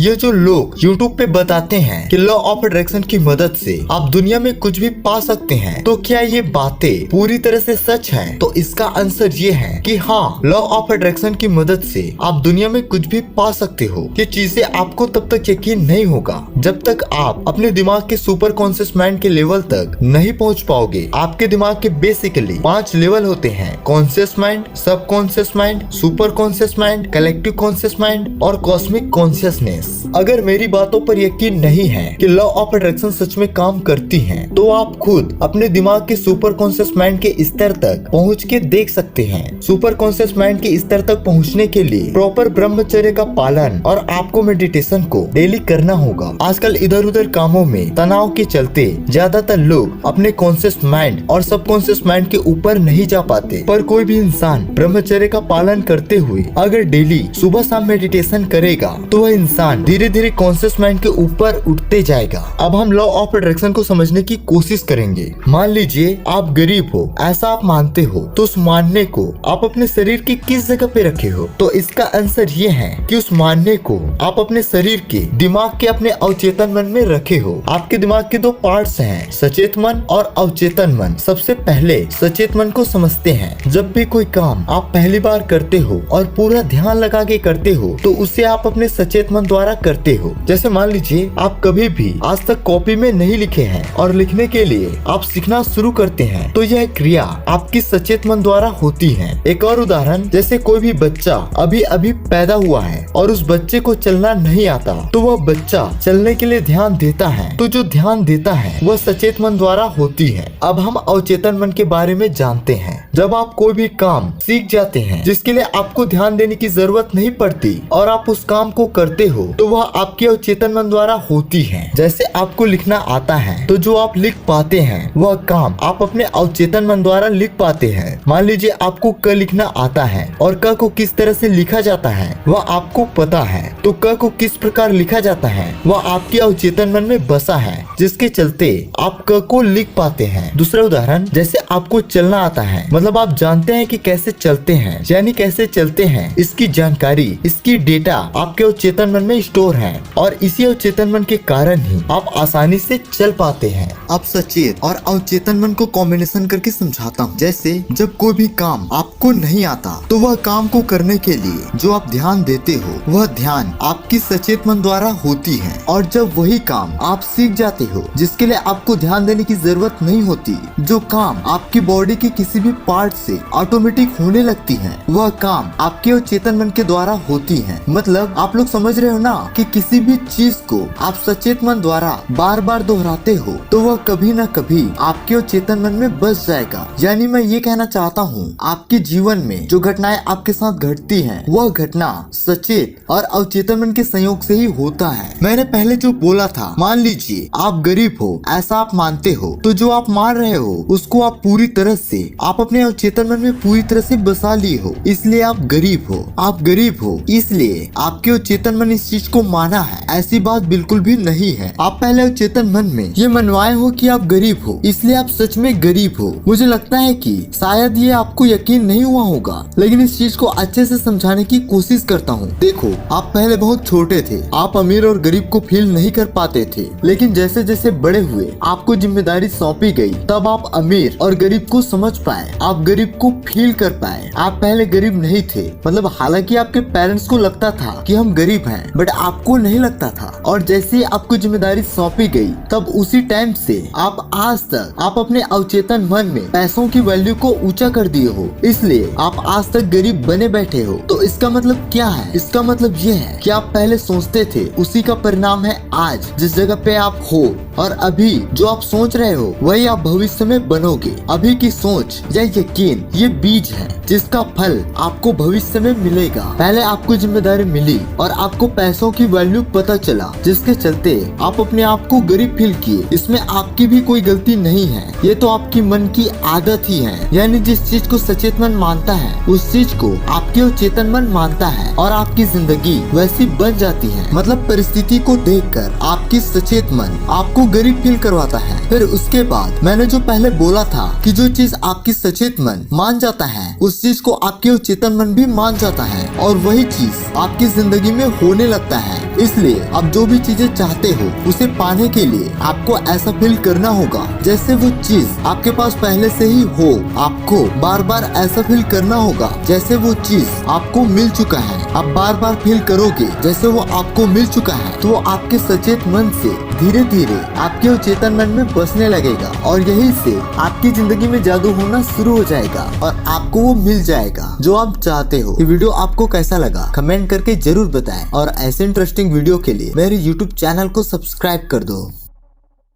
ये जो लोग YouTube पे बताते हैं कि लॉ ऑफ अट्रैक्शन की मदद से आप दुनिया में कुछ भी पा सकते हैं, तो क्या ये बातें पूरी तरह से सच हैं? तो इसका आंसर ये है कि हाँ, लॉ ऑफ अट्रैक्शन की मदद से आप दुनिया में कुछ भी पा सकते हो। ये चीजें आपको तब तक यकीन नहीं होगा जब तक आप अपने दिमाग के सुपर कॉन्शियस माइंड के लेवल तक नहीं पहुंच पाओगे। आपके दिमाग के बेसिकली 5 लेवल होते हैं: कॉन्शियस माइंड, सब conscious mind, super conscious mind, collective conscious mind और कॉस्मिक कॉन्शियसनेस। अगर मेरी बातों पर यकीन नहीं है कि लॉ ऑफ अट्रैक्शन सच में काम करती है, तो आप खुद अपने दिमाग के सुपर कॉन्शियस माइंड के स्तर तक पहुंच के देख सकते हैं। सुपर कॉन्शियस माइंड के स्तर तक पहुंचने के लिए प्रॉपर ब्रह्मचर्य का पालन और आपको मेडिटेशन को डेली करना होगा। आजकल इधर उधर कामों में तनाव के चलते ज्यादातर लोग अपने कॉन्शियस माइंड और सब कॉन्शियस माइंड के ऊपर नहीं जा पाते, पर कोई भी इंसान ब्रह्मचर्य का पालन करते हुए अगर डेली सुबह शाम मेडिटेशन करेगा तो वह इंसान धीरे धीरे कॉन्शियस माइंड के ऊपर उठते जाएगा। अब हम लॉ ऑफ अट्रैक्शन को समझने की कोशिश करेंगे। मान लीजिए आप गरीब हो, ऐसा आप मानते हो, तो उस मानने को आप अपने शरीर की किस जगह पे रखे हो? तो इसका आंसर ये है कि उस मानने को आप अपने शरीर के दिमाग के अपने अवचेतन मन में रखे हो। आपके दिमाग के 2 पार्ट्स हैं, सचेत मन और अवचेतन मन। सबसे पहले सचेत मन को समझते हैं। जब भी कोई काम आप पहली बार करते हो और पूरा ध्यान लगा के करते हो, तो उसे आप अपने सचेत मन द्वारा करते हो। जैसे मान लीजिए आप कभी भी आज तक कॉपी में नहीं लिखे हैं और लिखने के लिए आप सीखना शुरू करते हैं, तो यह क्रिया आपकी सचेत मन द्वारा होती है। एक और उदाहरण, जैसे कोई भी बच्चा अभी अभी पैदा हुआ है और उस बच्चे को चलना नहीं आता, तो वह बच्चा चलने के लिए ध्यान देता है। तो जो ध्यान देता है वह सचेत मन द्वारा होती है। अब हम अवचेतन मन के बारे में जानते हैं। जब आप कोई भी काम सीख जाते हैं जिसके लिए आपको ध्यान देने की जरूरत नहीं पड़ती और आप उस काम को करते हो, तो वह आपके अवचेतन मन द्वारा होती है। जैसे आपको लिखना आता है, तो जो आप लिख पाते हैं वह काम आप अपने अवचेतन मन द्वारा लिख पाते हैं। मान लीजिए आपको क लिखना आता है और क को किस तरह से लिखा जाता है वह आपको पता है, तो क को किस प्रकार लिखा जाता है वह आपके अवचेतन मन में बसा है, जिसके चलते आप क को लिख पाते हैं। दूसरा उदाहरण, जैसे आपको चलना आता है, मतलब आप जानते हैं कि कैसे चलते हैं, यानी कैसे चलते हैं, इसकी जानकारी, इसकी डेटा आपके अवचेतन मन में स्टोर है और इसी अवचेतन मन के कारण ही आप आसानी से चल पाते हैं। अब सचेत और अवचेतन मन को कॉम्बिनेशन करके समझाता हूँ। जैसे जब कोई भी काम आपको नहीं आता, तो वह काम को करने के लिए जो आप ध्यान देते हो वह ध्यान आपकी सचेत मन द्वारा होती है। और जब वही काम आप सीख जाते हो जिसके लिए आपको ध्यान देने की जरूरत नहीं होती, जो काम आपकी बॉडी के किसी भी पार्ट से ऑटोमेटिक होने लगती है, वह काम आपके अवचेतन मन के द्वारा होती है। मतलब आप लोग समझ रहे हो ना कि किसी भी चीज को आप सचेत मन द्वारा बार बार दोहराते हो तो वह कभी न कभी आपके अवचेतन मन में बस जाएगा। यानी मैं ये कहना चाहता हूँ, आपके जीवन में जो घटनाएं आपके साथ घटती हैं, वह घटना सचेत और अवचेतन मन के संयोग से ही होता है। मैंने पहले जो बोला था, मान लीजिए आप गरीब हो, ऐसा आप मानते हो, तो जो आप मान रहे हो उसको आप पूरी तरह से आप अपने अवचेतन मन में पूरी तरह से बसा लिए हो, इसलिए आप गरीब हो। आप गरीब हो इसलिए आपके अवचेतन मन इस चीज को माना है, ऐसी बात बिल्कुल भी नहीं है। आप पहले अवचेतन मन में ये मनवाए हो कि आप गरीब हो, इसलिए आप सच में गरीब हो। मुझे लगता है कि शायद ये आपको यकीन नहीं हुआ होगा, लेकिन इस चीज को अच्छे से समझाने की कोशिश करता हूँ। देखो, आप पहले बहुत छोटे थे, आप अमीर और गरीब को फील नहीं कर पाते थे, लेकिन जैसे जैसे बड़े हुए, आपको जिम्मेदारी सौंपी गई, तब आप अमीर और गरीब को समझ पाए, आप गरीब को फील कर पाए। आप पहले गरीब नहीं थे, मतलब हालांकि आपके पेरेंट्स को लगता था कि हम गरीब हैं, बट आपको नहीं लगता था। और जैसे ही आपको जिम्मेदारी सौंपी गई, तब उसी टाइम से आप आज तक आप अपने अवचेतन मन में पैसों की वैल्यू को ऊंचा कर दिए हो, इसलिए आप आज तक गरीब बने बैठे हो। तो इसका मतलब क्या है? इसका मतलब ये है कि आप पहले सोचते थे, उसी का परिणाम है आज जिस जगह पे आप हो, और अभी जो आप सोच रहे हो वही आप भविष्य में बनोगे। अभी की सोच या यकीन ये बीज है जिसका फल आपको भविष्य में मिलेगा। पहले आपको जिम्मेदारी मिली और आपको पैसों की वैल्यू पता चला, जिसके चलते आप अपने आप को गरीब फील किए। इसमें आपकी भी कोई गलती नहीं है, ये तो आपकी मन की आदत ही है। यानी जिस चीज को सचेत मन मानता है उस चीज को आपके अवचेतन मन मानता है और आपकी जिंदगी वैसी बन जाती है। मतलब परिस्थिति को देखकर आपकी सचेत मन आपको गरीब फील करवाता है। फिर उसके बाद मैंने जो पहले बोला था कि जो चीज आपकी सचेत मन मान जाता है उस चीज को आपके अवचेतन मन भी मान जाता है और वही चीज आपकी जिंदगी में होने लगता है। इसलिए आप जो भी चीजें चाहते हो उसे पाने के लिए आपको ऐसा फील करना होगा जैसे वो चीज आपके पास पहले से ही हो। आपको बार बार ऐसा फील करना होगा जैसे वो चीज आपको मिल चुका है। आप बार बार फील करोगे जैसे वो आपको मिल चुका है तो वो आपके सचेत मन से धीरे धीरे आपके चेतन मन में बसने लगेगा और यही से आपकी जिंदगी में जादू होना शुरू हो जाएगा और आपको वो मिल जाएगा जो आप चाहते हो। ये वीडियो आपको कैसा लगा कमेंट करके जरूर बताएं और ऐसे इंटरेस्टिंग वीडियो के लिए मेरे YouTube चैनल को सब्सक्राइब कर दो।